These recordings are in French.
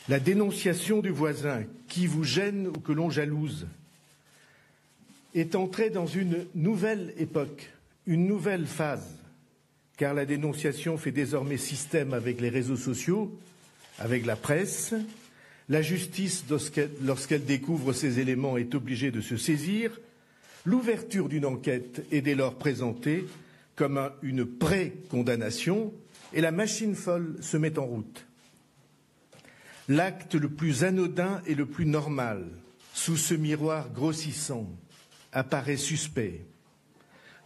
La dénonciation du voisin qui vous gêne ou que l'on jalouse est entrée dans une nouvelle époque, une nouvelle phase, car la dénonciation fait désormais système avec les réseaux sociaux, avec la presse. La justice, lorsqu'elle découvre ces éléments, est obligée de se saisir. L'ouverture d'une enquête est dès lors présentée comme une pré-condamnation et la machine folle se met en route. L'acte le plus anodin et le plus normal, sous ce miroir grossissant, apparaît suspect,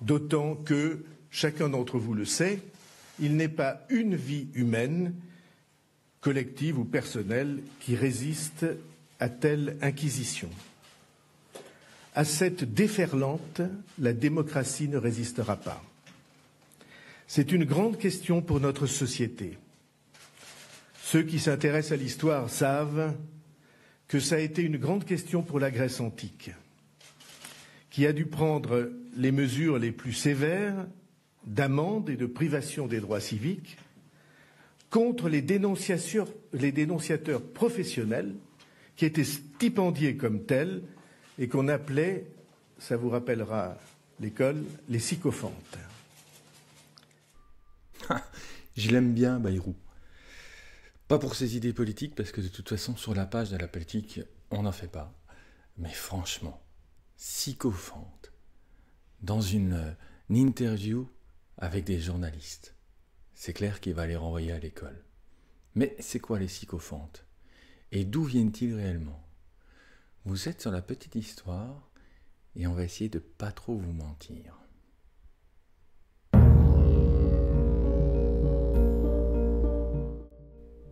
d'autant que, chacun d'entre vous le sait, il n'est pas une vie humaine, collective ou personnelle, qui résiste à telle inquisition. À cette déferlante, la démocratie ne résistera pas. C'est une grande question pour notre société. Ceux qui s'intéressent à l'histoire savent que ça a été une grande question pour la Grèce antique, qui a dû prendre les mesures les plus sévères d'amende et de privation des droits civiques contre les dénonciateurs professionnels qui étaient stipendiés comme tels et qu'on appelait, ça vous rappellera l'école, les sycophantes. Je l'aime bien, Bayrou. Pas pour ses idées politiques, parce que de toute façon, sur la page de la politique, on n'en fait pas. Mais franchement, sycophante, dans une interview avec des journalistes, c'est clair qu'il va les renvoyer à l'école. Mais c'est quoi les sycophantes? Et d'où viennent-ils réellement? Vous êtes sur la petite histoire, et on va essayer de pas trop vous mentir.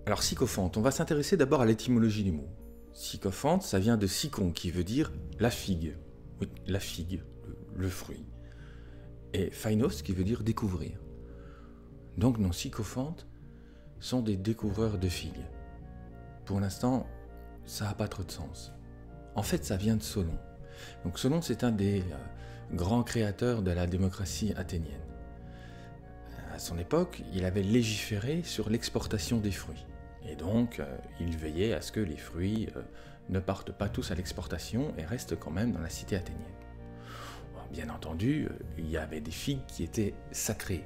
Alors, sycophante, on va s'intéresser d'abord à l'étymologie du mot. Sycophante, ça vient de sycon, qui veut dire la figue. Oui, la figue, le fruit. Et phainos, qui veut dire découvrir. Donc, nos sycophantes sont des découvreurs de figues. Pour l'instant, ça n'a pas trop de sens. En fait, ça vient de Solon. Donc, Solon, c'est un des grands créateurs de la démocratie athénienne. À son époque, il avait légiféré sur l'exportation des fruits. Et donc, il veillait à ce que les fruits ne partent pas tous à l'exportation et restent quand même dans la cité athénienne. Bien entendu, il y avait des figues qui étaient sacrées.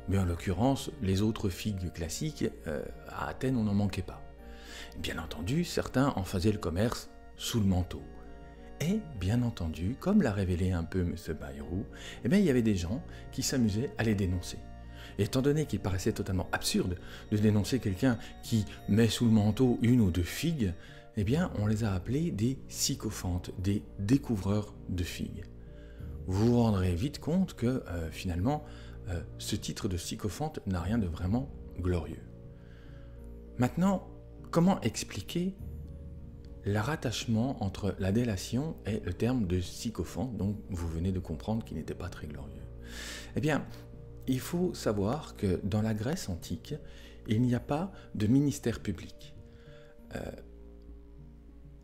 Mais en l'occurrence, les autres figues classiques, à Athènes, on n'en manquait pas. Bien entendu, certains en faisaient le commerce sous le manteau. Et, bien entendu, comme l'a révélé un peu M. Bayrou, eh bien, il y avait des gens qui s'amusaient à les dénoncer. Et étant donné qu'il paraissait totalement absurde de dénoncer quelqu'un qui met sous le manteau une ou deux figues, eh bien, on les a appelés des sycophantes, des découvreurs de figues. Vous vous rendrez vite compte que, finalement, ce titre de sycophante n'a rien de vraiment glorieux. Maintenant, comment expliquer le rattachement entre la délation et le terme de sycophante, dont vous venez de comprendre qu'il n'était pas très glorieux? Eh bien, il faut savoir que dans la Grèce antique, il n'y a pas de ministère public.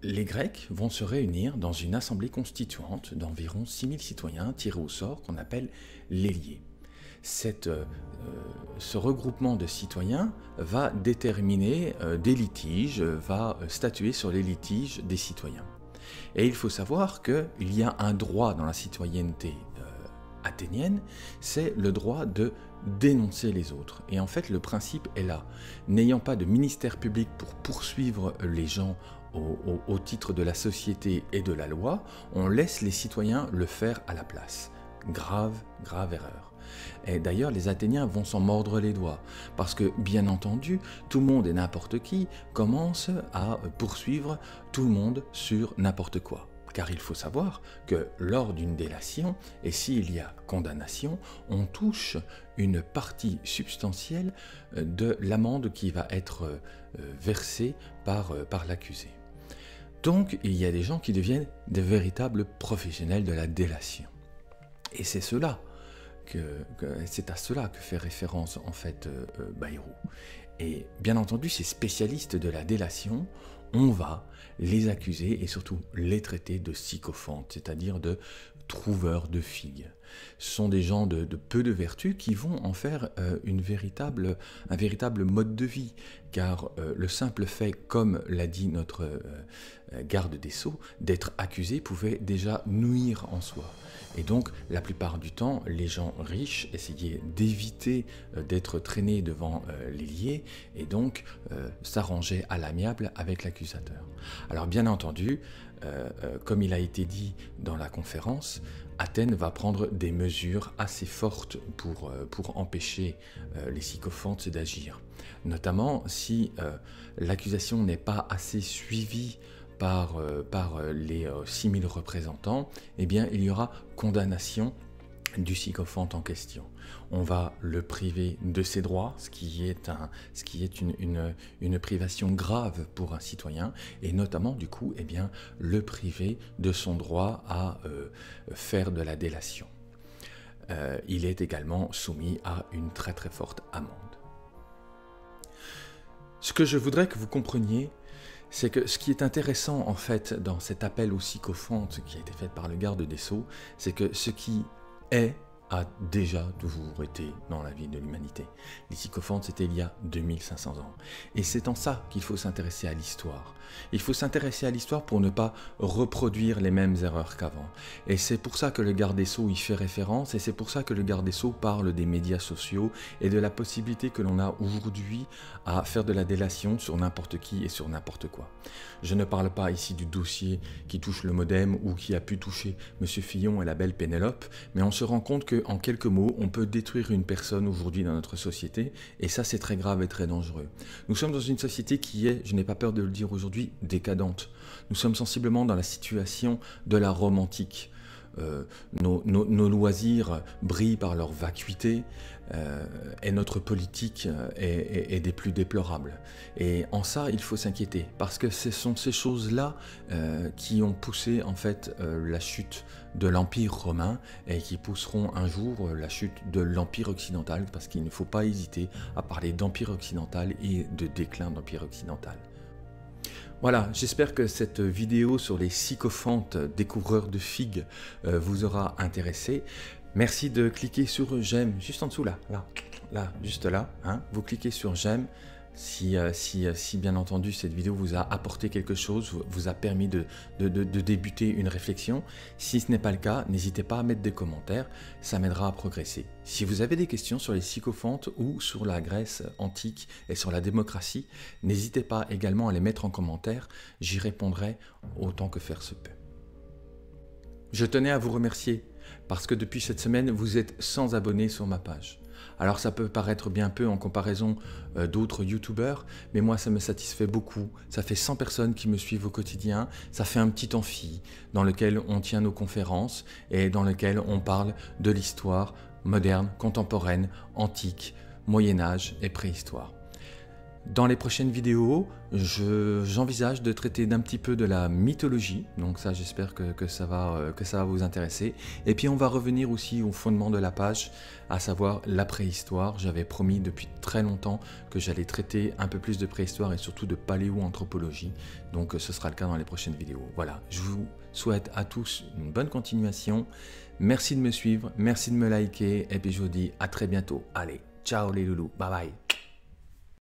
Les Grecs vont se réunir dans une assemblée constituante d'environ 6000 citoyens tirés au sort qu'on appelle l'élié. Ce regroupement de citoyens va déterminer des litiges, va statuer sur les litiges des citoyens. Et il faut savoir qu'il y a un droit dans la citoyenneté athénienne, c'est le droit de dénoncer les autres. Et en fait, le principe est là. N'ayant pas de ministère public pour poursuivre les gens au titre de la société et de la loi, on laisse les citoyens le faire à la place. Grave, grave erreur. Et d'ailleurs, les Athéniens vont s'en mordre les doigts, parce que, bien entendu, tout le monde et n'importe qui commence à poursuivre tout le monde sur n'importe quoi. Car il faut savoir que lors d'une délation, et s'il y a condamnation, on touche une partie substantielle de l'amende qui va être versée par l'accusé. Donc il y a des gens qui deviennent des véritables professionnels de la délation. Et c'est c'est à cela que fait référence en fait Bayrou. Et bien entendu, ces spécialistes de la délation, on va les accuser et surtout les traiter de sycophantes, c'est-à-dire de trouveurs de figues. Ce sont des gens de peu de vertu qui vont en faire un véritable mode de vie, car le simple fait, comme l'a dit notre garde des Sceaux, d'être accusé pouvait déjà nuire en soi. Et donc, la plupart du temps, les gens riches essayaient d'éviter d'être traînés devant les liers et donc s'arrangeaient à l'amiable avec l'accusateur. Alors bien entendu, comme il a été dit dans la conférence, Athènes va prendre des mesures assez fortes pour empêcher les sycophantes d'agir. Notamment si l'accusation n'est pas assez suivie par les 6000 représentants, eh bien il y aura condamnation du sycophante en question. On va le priver de ses droits, ce qui est une privation grave pour un citoyen, et notamment du coup, eh bien, le priver de son droit à faire de la délation. Il est également soumis à une très très forte amende. Ce que je voudrais que vous compreniez, c'est que ce qui est intéressant en fait dans cet appel aux sycophantes qui a été fait par le garde des Sceaux, c'est que ce qui est a déjà toujours été dans la vie de l'humanité. Les sycophantes, c'était il y a 2500 ans. Et c'est en ça qu'il faut s'intéresser à l'histoire. Il faut s'intéresser à l'histoire pour ne pas reproduire les mêmes erreurs qu'avant. Et c'est pour ça que le garde des Sceaux y fait référence, et c'est pour ça que le garde des Sceaux parle des médias sociaux et de la possibilité que l'on a aujourd'hui à faire de la délation sur n'importe qui et sur n'importe quoi. Je ne parle pas ici du dossier qui touche le MoDem ou qui a pu toucher M. Fillon et la belle Pénélope, mais on se rend compte qu'en quelques mots, on peut détruire une personne aujourd'hui dans notre société, et ça c'est très grave et très dangereux. Nous sommes dans une société qui est, je n'ai pas peur de le dire aujourd'hui, décadente. Nous sommes sensiblement dans la situation de la Rome antique. Nos loisirs brillent par leur vacuité et notre politique est des plus déplorables. Et en ça, il faut s'inquiéter parce que ce sont ces choses-là qui ont poussé en fait la chute de l'Empire romain et qui pousseront un jour la chute de l'Empire occidental, parce qu'il ne faut pas hésiter à parler d'Empire occidental et de déclin d'Empire occidental. Voilà, j'espère que cette vidéo sur les sycophantes découvreurs de figues vous aura intéressé. Merci de cliquer sur j'aime, juste en dessous là, juste là. Hein. Vous cliquez sur j'aime si bien entendu cette vidéo vous a apporté quelque chose, vous a permis de débuter une réflexion. Si ce n'est pas le cas, n'hésitez pas à mettre des commentaires, ça m'aidera à progresser. Si vous avez des questions sur les sycophantes ou sur la Grèce antique et sur la démocratie, n'hésitez pas également à les mettre en commentaire, j'y répondrai autant que faire se peut. Je tenais à vous remercier parce que depuis cette semaine, vous êtes 100 abonnés sur ma page. Alors ça peut paraître bien peu en comparaison d'autres youtubeurs, mais moi ça me satisfait beaucoup. Ça fait 100 personnes qui me suivent au quotidien, ça fait un petit amphi dans lequel on tient nos conférences et dans lequel on parle de l'histoire moderne, contemporaine, antique, Moyen-Âge et préhistoire. Dans les prochaines vidéos, j'envisage de traiter d'un petit peu de la mythologie, donc ça j'espère que ça va vous intéresser. Et puis on va revenir aussi au fondement de la page, à savoir la préhistoire. J'avais promis depuis très longtemps que j'allais traiter un peu plus de préhistoire et surtout de paléoanthropologie, donc ce sera le cas dans les prochaines vidéos. Voilà, je vous souhaite à tous une bonne continuation, merci de me suivre, merci de me liker, et puis je vous dis à très bientôt. Allez, ciao les loulous, bye bye.